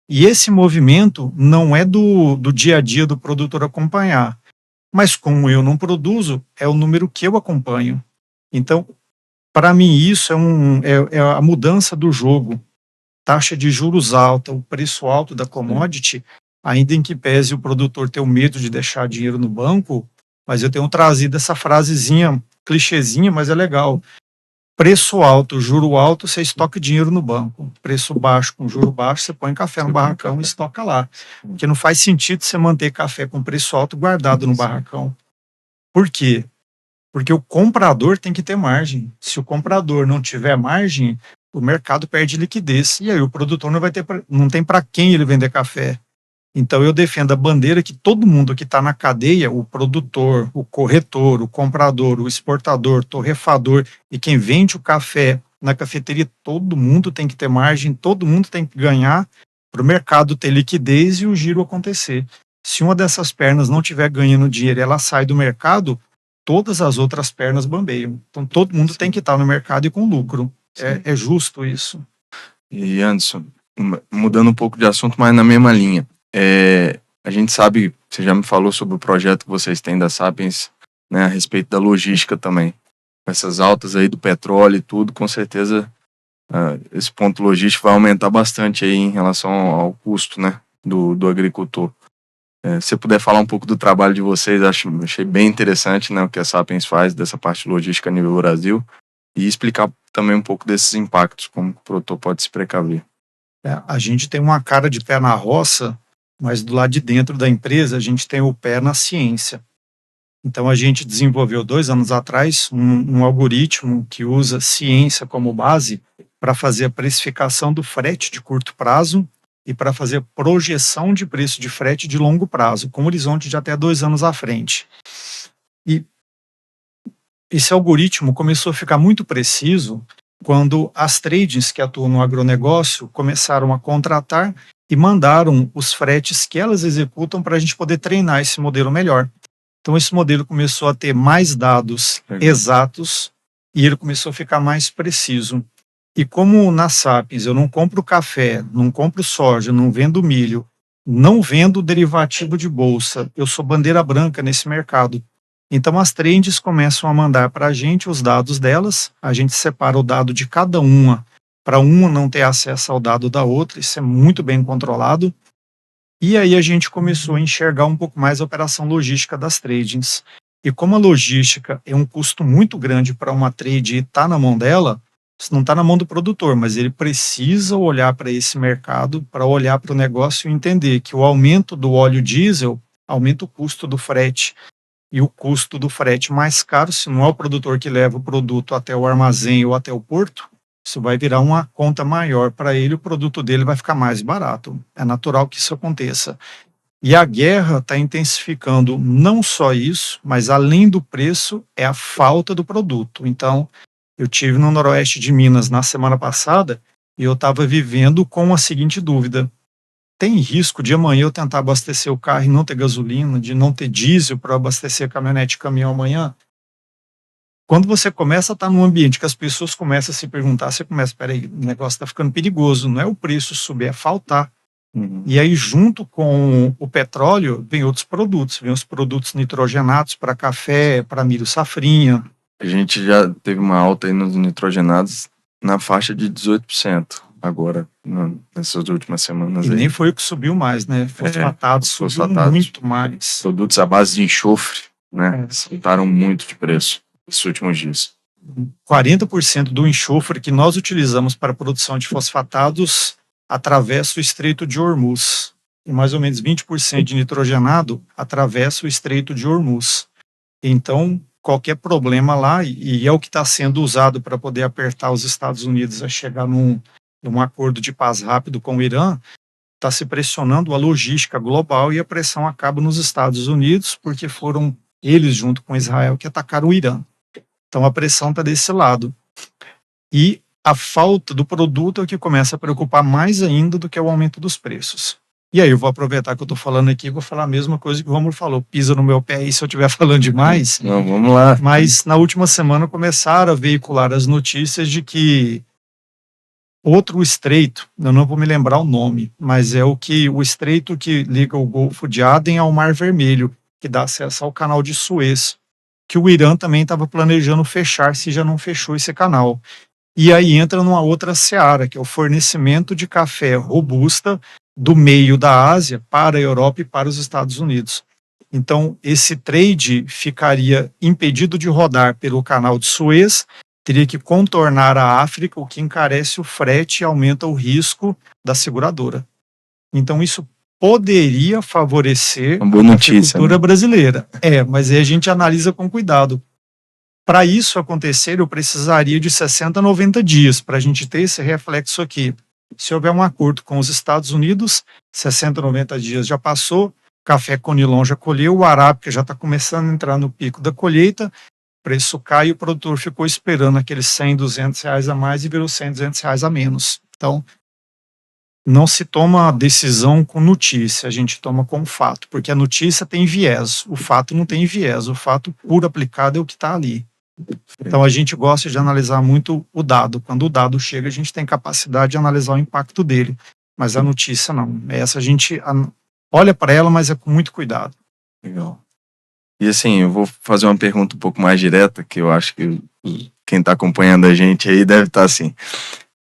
E esse movimento não é do dia a dia do produtor acompanhar. Mas como eu não produzo, é o número que eu acompanho. Então, para mim, isso é a mudança do jogo. Taxa de juros alta, o preço alto da commodity, ainda em que pese o produtor ter o medo de deixar dinheiro no banco, mas eu tenho trazido essa frasezinha, clichêzinha, mas é legal. Preço alto, juro alto, você estoca dinheiro no banco. Preço baixo, com juro baixo, você põe café no barracão e estoca lá. Porque não faz sentido você manter café com preço alto guardado no barracão. Por quê? Porque o comprador tem que ter margem. Se o comprador não tiver margem, o mercado perde liquidez. E aí o produtor não tem para quem ele vender café. Então eu defendo a bandeira que todo mundo que está na cadeia, o produtor, o corretor, o comprador, o exportador, torrefador e quem vende o café na cafeteria, todo mundo tem que ter margem, todo mundo tem que ganhar, para o mercado ter liquidez e o giro acontecer. Se uma dessas pernas não estiver ganhando dinheiro e ela sai do mercado, todas as outras pernas bambeiam. Então todo mundo tem que estar no mercado e com lucro. É justo isso. E Anderson, mudando um pouco de assunto, mas na mesma linha. A gente sabe, você já me falou sobre o projeto que vocês têm da Sapiens, né, a respeito da logística também. Com essas altas aí do petróleo e tudo, com certeza esse ponto logístico vai aumentar bastante aí em relação ao custo, né, do agricultor. Se você puder falar um pouco do trabalho de vocês, achei bem interessante, né, o que a Sapiens faz dessa parte logística a nível Brasil, e explicar também um pouco desses impactos, como o produtor pode se precaver. A gente tem uma cara de pé na roça, mas do lado de dentro da empresa a gente tem o pé na ciência. Então a gente desenvolveu 2 anos atrás um algoritmo que usa ciência como base para fazer a precificação do frete de curto prazo e para fazer projeção de preço de frete de longo prazo, com horizonte de até 2 anos à frente. E esse algoritmo começou a ficar muito preciso quando as tradings que atuam no agronegócio começaram a contratar e mandaram os fretes que elas executam para a gente poder treinar esse modelo melhor. Então esse modelo começou a ter mais dados exatos e ele começou a ficar mais preciso. E como na Sapiens eu não compro café, não compro soja, não vendo milho, não vendo derivativo de bolsa, eu sou bandeira branca nesse mercado. Então as trends começam a mandar para a gente os dados delas, a gente separa o dado de cada uma, para uma não ter acesso ao dado da outra, isso é muito bem controlado. E aí a gente começou a enxergar um pouco mais a operação logística das tradings. E como a logística é um custo muito grande para uma trade e está na mão dela, isso não está na mão do produtor, mas ele precisa olhar para esse mercado, para olhar para o negócio e entender que o aumento do óleo diesel aumenta o custo do frete. E o custo do frete mais caro, se não é o produtor que leva o produto até o armazém ou até o porto, isso vai virar uma conta maior para ele, o produto dele vai ficar mais barato. É natural que isso aconteça. E a guerra está intensificando não só isso, mas além do preço, é a falta do produto. Então, eu tive no noroeste de Minas na semana passada e eu estava vivendo com a seguinte dúvida: tem risco de amanhã eu tentar abastecer o carro e não ter gasolina, de não ter diesel para abastecer caminhonete e caminhão amanhã? Quando você começa a estar num ambiente que as pessoas começam a se perguntar, você começa, peraí, o negócio está ficando perigoso, não é o preço subir, é faltar. E aí, junto com o petróleo, vem outros produtos, vem os produtos nitrogenados para café, para milho safrinha. A gente já teve uma alta aí nos nitrogenados na faixa de 18% agora, nessas últimas semanas. E aí. nem foi o que subiu mais, né? Fosfatados subiu muito mais. Produtos à base de enxofre, né? Saltaram muito de preço nesses últimos dias. 40% do enxofre que nós utilizamos para a produção de fosfatados atravessa o Estreito de Hormuz. E mais ou menos 20% de nitrogenado atravessa o Estreito de Hormuz. Então, qualquer problema lá, e é o que está sendo usado para poder apertar os Estados Unidos a chegar num acordo de paz rápido com o Irã, está se pressionando a logística global e a pressão acaba nos Estados Unidos, porque foram eles, junto com Israel, que atacaram o Irã. Então a pressão está desse lado. E a falta do produto é o que começa a preocupar mais ainda do que o aumento dos preços. E aí eu vou aproveitar que eu estou falando aqui e vou falar a mesma coisa que o Rômulo falou. Pisa no meu pé aí se eu estiver falando demais. Não, vamos lá. Mas na última semana começaram a veicular as notícias de que outro estreito, eu não vou me lembrar o nome, mas é o estreito que liga o Golfo de Aden ao Mar Vermelho, que dá acesso ao canal de Suez, que o Irã também estava planejando fechar, se já não fechou esse canal. E aí entra numa outra seara, que é o fornecimento de café robusta do meio da Ásia para a Europa e para os Estados Unidos. Então, esse trade ficaria impedido de rodar pelo canal de Suez, teria que contornar a África, o que encarece o frete e aumenta o risco da seguradora. Então, isso poderia favorecer uma boa notícia, a agricultura brasileira. Mas aí a gente analisa com cuidado. Para isso acontecer, eu precisaria de 60 a 90 dias para a gente ter esse reflexo aqui. Se houver um acordo com os Estados Unidos, 60 a 90 dias já passou, café Conilon já colheu, o arábica já está começando a entrar no pico da colheita, o preço cai e o produtor ficou esperando aqueles 100, 200 reais a mais e virou 100, 200 reais a menos. Então, não se toma decisão com notícia, a gente toma com fato, porque a notícia tem viés, o fato não tem viés, o fato puro aplicado é o que está ali. Então a gente gosta de analisar muito o dado. Quando o dado chega, a gente tem capacidade de analisar o impacto dele, mas a notícia não. Essa a gente olha para ela, mas é com muito cuidado. Legal. E assim, eu vou fazer uma pergunta um pouco mais direta, que eu acho que quem está acompanhando a gente aí deve estar assim,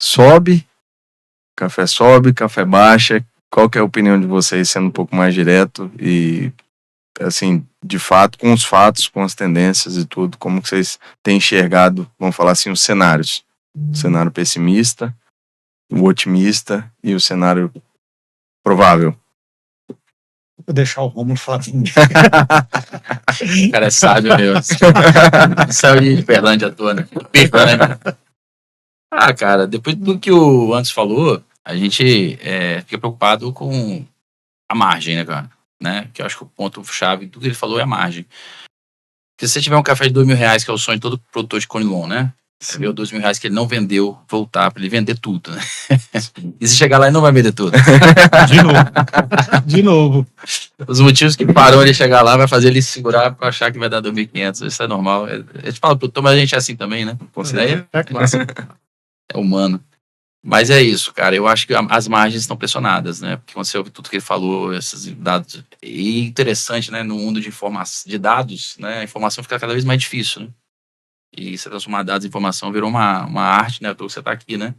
sobe, café baixa, qual que é a opinião de vocês, sendo um pouco mais direto e, assim, de fato, com os fatos, com as tendências e tudo, como que vocês têm enxergado, vamos falar assim, os cenários? O cenário pessimista, o otimista e o cenário provável. Vou deixar o Rômulo falar. O cara é sábio mesmo. Saiu de Berlândia à toa, né? Ah, cara, depois do que o Anderson falou, a gente fica preocupado com a margem, né, cara? Né? Que eu acho que o ponto-chave de tudo que ele falou é a margem. Porque se você tiver um café de R$2.000, que é o sonho de todo produtor de Conilon, né? Você vê o R$2.000 que ele não vendeu, voltar para ele vender tudo, né? E se chegar lá, ele não vai vender tudo. De novo. Os motivos que param ele chegar lá vai fazer ele segurar para achar que vai dar 2.500. Isso é normal. A gente fala produtor, mas a gente é assim também, né? É claro. É humano. Mas é isso, cara. Eu acho que as margens estão pressionadas, né? Porque quando você ouve tudo que ele falou, esses dados. E interessante, né? No mundo de informação, de dados, né? A informação fica cada vez mais difícil, né? E você transformar dados em informação virou uma arte, né? Você tá aqui, né?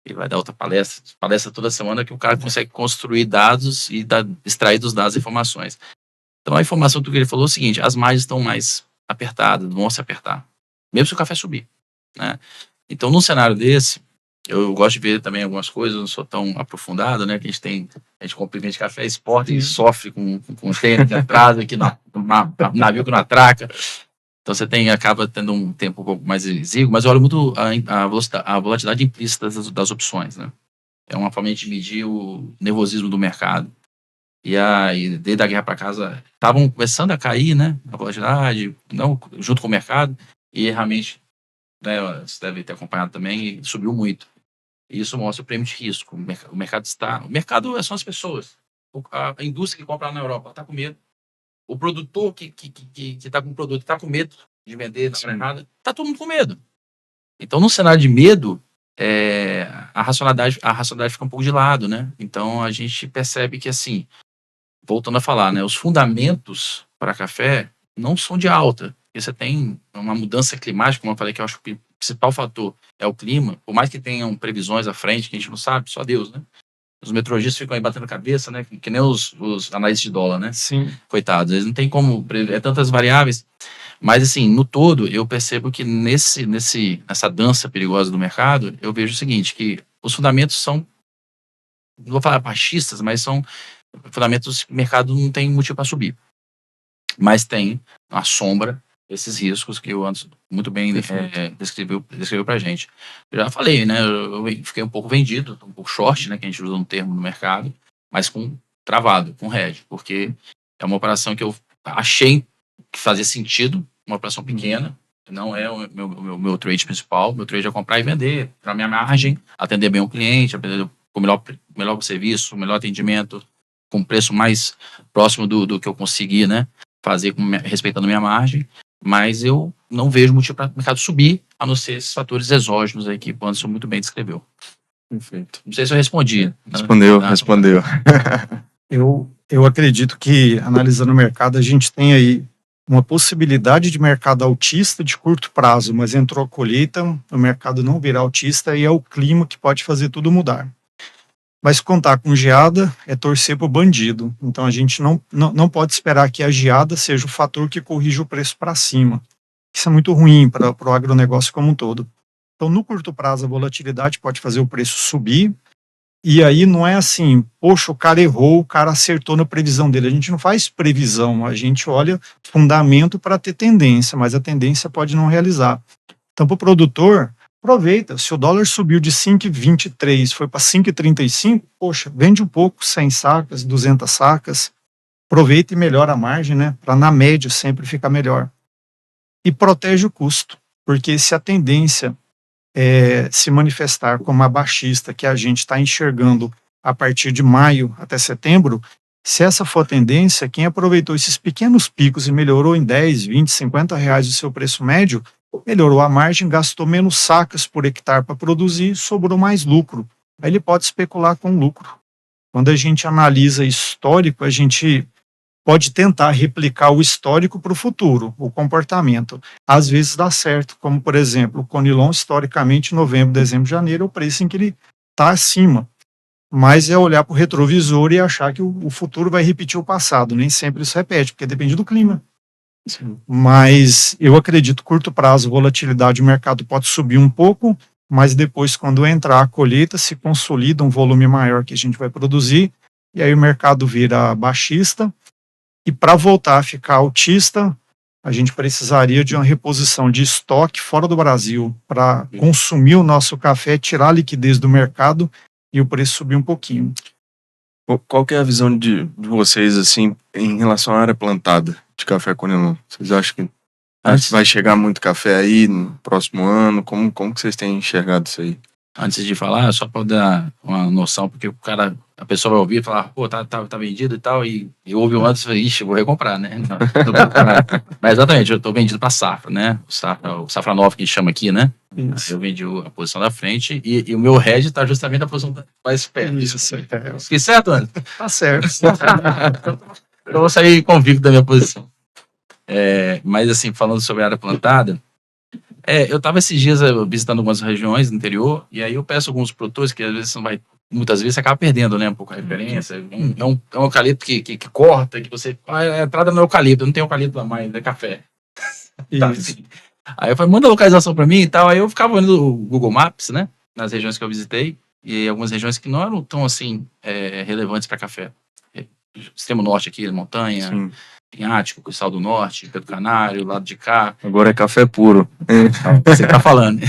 E vai dar outra palestra toda semana que o cara consegue construir dados e extrair dos dados informações. Então a informação do que ele falou é o seguinte: as margens estão mais apertadas, vão se apertar, mesmo se o café subir, né? Então num cenário desse, eu gosto de ver também algumas coisas, não sou tão aprofundado, né? Que a gente compra e vende café, exporta e sofre com container que atrasa, aqui navio que não atraca. Então você acaba tendo um tempo um pouco mais exíguo, mas eu olho muito a volatilidade implícita das opções, né? É uma forma de medir o nervosismo do mercado. E desde a guerra para casa, estavam começando a cair, né? A volatilidade, não, junto com o mercado, e realmente, né, você deve ter acompanhado também, subiu muito. E isso mostra o prêmio de risco. O mercado são as pessoas. A indústria que compra lá na Europa está com medo. O produtor que está com o produto está com medo de vender na hora errada. Está todo mundo com medo. Então, num cenário de medo, a racionalidade fica um pouco de lado, né? Então, a gente percebe que, assim, voltando a falar, né? Os fundamentos para café não são de alta. Porque você tem uma mudança climática, como eu falei, que eu acho que o principal fator é o clima. Por mais que tenham previsões à frente, que a gente não sabe, só Deus, né? Os meteorologistas ficam aí batendo cabeça, né? Que nem os analistas de dólar, né? Sim. Coitados, eles não tem como prever tantas variáveis. Mas, assim, no todo, eu percebo que nessa dança perigosa do mercado, eu vejo o seguinte, que os fundamentos são, não vou falar baixistas, mas são fundamentos que o mercado não tem motivo para subir. Mas tem a sombra, esses riscos que o Anderson muito bem descreveu para a gente. Eu já falei, né? Eu fiquei um pouco vendido, um pouco short, né? Que a gente usa um termo no mercado, mas travado, com hedge, porque é uma operação que eu achei que fazia sentido, uma operação pequena, não é o meu trade principal. Meu trade é comprar e vender, para minha margem, atender bem o cliente, atender com melhor serviço, melhor atendimento, com preço mais próximo do que eu consegui, né? Fazer respeitando minha margem. Mas eu não vejo motivo para o mercado subir, a não ser esses fatores exógenos aí que o Anderson muito bem descreveu. Perfeito. Não sei se eu respondi. Respondeu. Eu acredito que, analisando o mercado, a gente tem aí uma possibilidade de mercado altista de curto prazo, mas entrou a colheita, o mercado não virá altista e é o clima que pode fazer tudo mudar. Mas contar com geada é torcer para o bandido. Então a gente não pode esperar que a geada seja o fator que corrija o preço para cima. Isso é muito ruim para o agronegócio como um todo. Então, no curto prazo, a volatilidade pode fazer o preço subir. E aí não é assim, poxa, o cara errou, o cara acertou na previsão dele. A gente não faz previsão, a gente olha fundamento para ter tendência, mas a tendência pode não realizar. Então, para o produtor, aproveita. Se o dólar subiu de 5,23, foi para 5,35, poxa, vende um pouco, 100 sacas, 200 sacas, aproveita e melhora a margem, né? Para na média sempre ficar melhor. E protege o custo, porque se a tendência se manifestar como a baixista que a gente está enxergando a partir de maio até setembro, se essa for a tendência, quem aproveitou esses pequenos picos e melhorou em 10, 20, 50 reais o seu preço médio, melhorou a margem, gastou menos sacas por hectare para produzir, sobrou mais lucro. Aí ele pode especular com lucro. Quando a gente analisa histórico, a gente pode tentar replicar o histórico para o futuro, o comportamento. Às vezes dá certo, como por exemplo, o Conilon, historicamente, novembro, dezembro, janeiro, é o preço em que ele está acima. Mas é olhar para o retrovisor e achar que o futuro vai repetir o passado. Nem sempre isso repete, porque depende do clima. Sim. Mas eu acredito, curto prazo, volatilidade, o mercado pode subir um pouco, mas depois, quando entrar a colheita, se consolida um volume maior que a gente vai produzir, e aí o mercado vira baixista, e para voltar a ficar altista, a gente precisaria de uma reposição de estoque fora do Brasil para consumir o nosso café, tirar a liquidez do mercado e o preço subir um pouquinho. Qual que é a visão de vocês, assim, em relação à área plantada de café Conilon? Vocês acham que vai chegar muito café aí no próximo ano? Como que vocês têm enxergado isso aí? Antes de falar, só para dar uma noção, porque a pessoa vai ouvir e falar, pô, tá vendido e tal, e ouve o antes e fala, ixi, vou recomprar, né? Não, mas exatamente, eu tô vendido para safra, né? O safra nova que a gente chama aqui, né? Isso. Eu vendi a posição da frente e o meu hedge tá justamente na posição mais perto. Isso, Fiquei certo, Anderson? tá certo. Eu vou sair convicto da minha posição. Mas assim, falando sobre a área plantada, eu estava esses dias visitando algumas regiões do interior, e aí eu peço alguns produtores que às vezes muitas vezes você acaba perdendo, né, um pouco a referência. É um eucalipto que corta, que você. A entrada não é eucalipto, não tem eucalipto a mais, é café. Tá, assim. Aí eu falei, manda a localização para mim e tal. Aí eu ficava olhando o Google Maps, né, nas regiões que eu visitei, e algumas regiões que não eram tão assim relevantes para café. Extremo norte aqui, montanha. Sim. Tem Ático, Cristal do Norte, Pedro Canário, lado de cá. Agora é café puro. Você tá falando.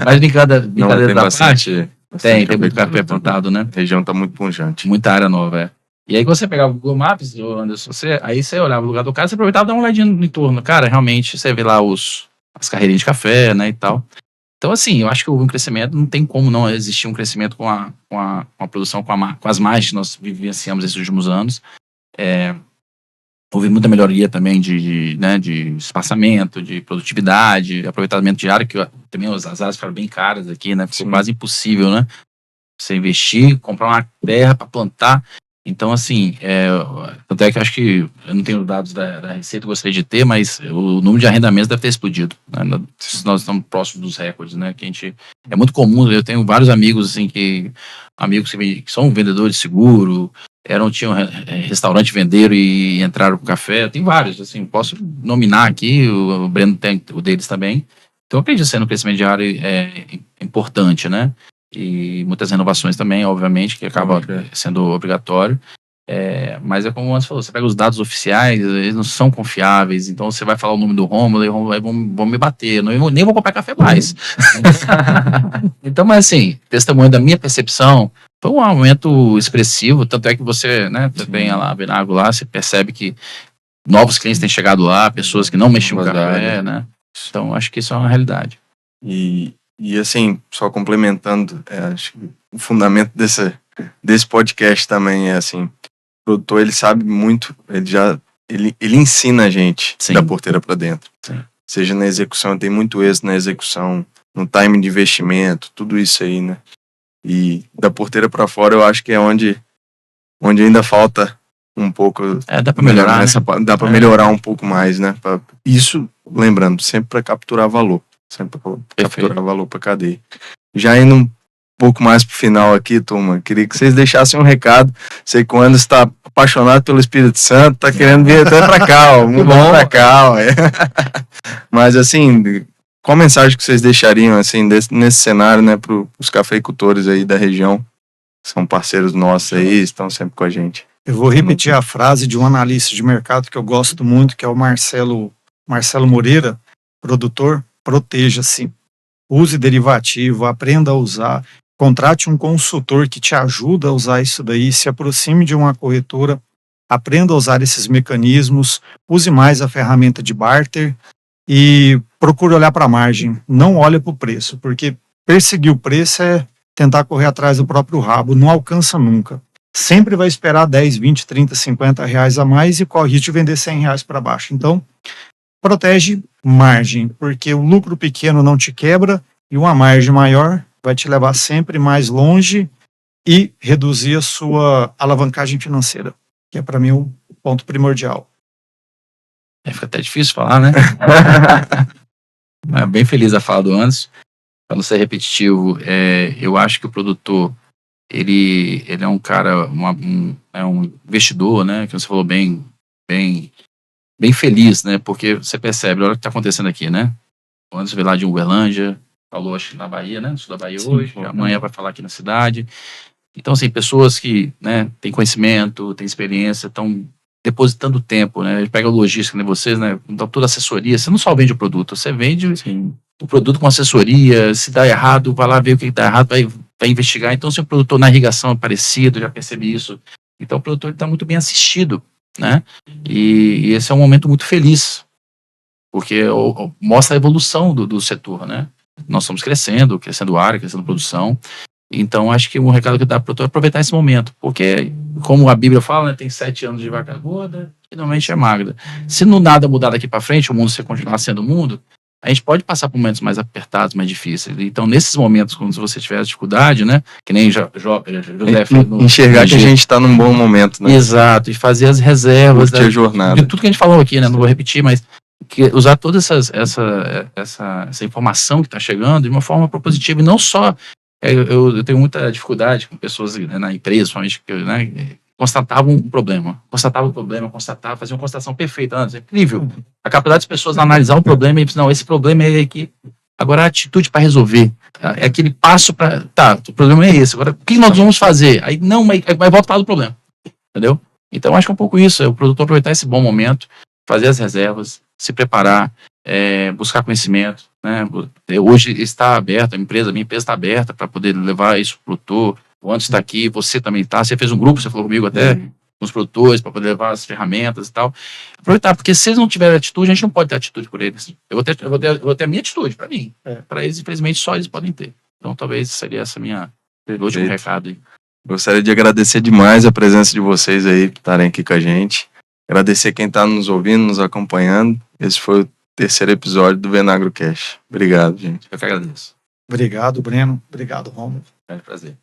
Mas brincadeira da parte, tem muito café plantado, né? A região tá muito pujante. Muita área nova, E aí quando você pegava o Google Maps, Anderson, aí você olhava o lugar do cara, você aproveitava e dava uma olhadinha no entorno. Cara, realmente, você vê lá as carreirinhas de café, né, e tal. Então, assim, eu acho que houve um crescimento, não tem como não existir um crescimento com a produção, com as margens que nós vivenciamos esses últimos anos. Houve muita melhoria também de espaçamento, de produtividade, aproveitamento de área, que também as áreas ficaram bem caras aqui, né? Ficou quase impossível, né? Você investir, comprar uma terra para plantar. Então, assim, tanto é que eu acho que eu não tenho dados da Receita, gostaria de ter, mas o número de arrendamentos deve ter explodido. Né? Nós estamos próximos dos recordes, né? Que é muito comum, eu tenho vários amigos, assim, que são vendedores de seguro, tinham restaurante, venderam e entraram com café. Tem vários, assim, posso nominar aqui, o Breno tem o deles também. Então, eu acredito que sendo um crescimento de área importante, né? E muitas renovações também, obviamente, que acaba sendo obrigatório. Mas é como o Anderson falou, você pega os dados oficiais, eles não são confiáveis, então você vai falar o nome do Rômulo e vão me bater, nem vou comprar café mais. Então, mas assim, testemunho da minha percepção, foi um aumento expressivo, tanto é que você, né, tem lá a Venago lá, você percebe que novos clientes têm chegado lá, pessoas que não mexiam com café, né? Então, acho que isso é uma realidade. E assim, só complementando, acho que o fundamento desse podcast também é assim, o produtor, ele sabe muito, ele ensina a gente da porteira para dentro. Sim. Seja na execução, tem muito êxito na execução, no timing de investimento, tudo isso aí, né? E da porteira para fora, eu acho que é onde ainda falta um pouco. Dá para melhorar, né? Dá para melhorar um pouco mais, né? Isso, lembrando, sempre para capturar valor. Sempre para capturar valor para cadeia. Já indo um pouco mais pro final aqui, turma, queria que vocês deixassem um recado. Sei que o Anderson está apaixonado pelo Espírito Santo, tá querendo vir até para cá, ó. Muito bom para cá, ó. Mas assim, qual mensagem que vocês deixariam assim nesse cenário, né, para os cafeicultores aí da região? São parceiros nossos aí, estão sempre com a gente. Eu vou repetir a frase de um analista de mercado que eu gosto muito, que é o Marcelo Moreira, produtor. Proteja-se, use derivativo, aprenda a usar, contrate um consultor que te ajuda a usar isso daí, se aproxime de uma corretora, aprenda a usar esses mecanismos, use mais a ferramenta de barter e procure olhar para a margem, não olhe para o preço, porque perseguir o preço é tentar correr atrás do próprio rabo, não alcança nunca. Sempre vai esperar 10, 20, 30, 50 reais a mais e corre o risco de vender 100 reais para baixo. Então, protege margem, porque o lucro pequeno não te quebra e uma margem maior vai te levar sempre mais longe e reduzir a sua alavancagem financeira, que é para mim o ponto primordial. Fica até difícil falar, né? Mas bem feliz da fala do Anderson. Para não ser repetitivo, eu acho que o produtor ele é um cara, é um investidor, né? Que você falou bem feliz, né? Porque você percebe, olha o que está acontecendo aqui, né? O Anderson veio lá de Uberlândia, falou acho que na Bahia, né? No sul da Bahia. Sim, hoje, amanhã vai falar aqui na cidade. Então, assim, pessoas que, né, têm conhecimento, têm experiência, estão depositando tempo, né? Pega a logística, né? Vocês, né? Então, toda assessoria, você não só vende o produto, você vende o produto com assessoria. Se dá errado, vai lá ver o que dá errado, vai investigar. Então, se o produtor na irrigação é parecido, já percebi isso. Então, o produtor está muito bem assistido, né? E esse é um momento muito feliz, porque mostra a evolução do setor, né? Nós estamos crescendo área, crescendo produção. Então, acho que um recado que dá para o produtor é aproveitar esse momento, porque, como a Bíblia fala, né, tem 7 anos de vaca gorda, finalmente é magra. Se não nada mudar daqui para frente, o mundo se continuar sendo o mundo, a gente pode passar por momentos mais apertados, mais difíceis. Então, nesses momentos, quando você tiver dificuldade, né, que nem José fez enxergar que a gente está num bom momento, né? Exato, e fazer as reservas a jornada. De tudo que a gente falou aqui, né? Não vou repetir, mas usar toda essa informação que está chegando de uma forma propositiva, e não só. Eu tenho muita dificuldade com pessoas, né, na empresa, principalmente, né, constatavam um problema, faziam uma constatação perfeita antes, é incrível. A capacidade das pessoas de analisar um problema e dizer, não, esse problema é aqui. Agora a atitude para resolver, é aquele passo para, o problema é esse, agora o que nós vamos fazer? Aí não, mas volta para o problema, entendeu? Então acho que é um pouco isso, é o produtor aproveitar esse bom momento, fazer as reservas, se preparar, buscar conhecimento, né? Hoje está aberto, minha empresa está aberta para poder levar isso para o produtor. O Anderson está aqui, você também está. Você fez um grupo, você falou comigo até, com os produtores, para poder levar as ferramentas e tal. Aproveitar, porque se eles não tiverem atitude, a gente não pode ter atitude por eles. Eu vou ter a minha atitude para mim. Para eles, infelizmente, só eles podem ter. Então, talvez seria essa minha último recado aí. Gostaria de agradecer demais a presença de vocês aí, por estarem aqui com a gente. Agradecer quem está nos ouvindo, nos acompanhando. Esse foi o 3º episódio do VenagroCast. Obrigado, gente. Eu que agradeço. Obrigado, Breno. Obrigado, Romulo. É um prazer.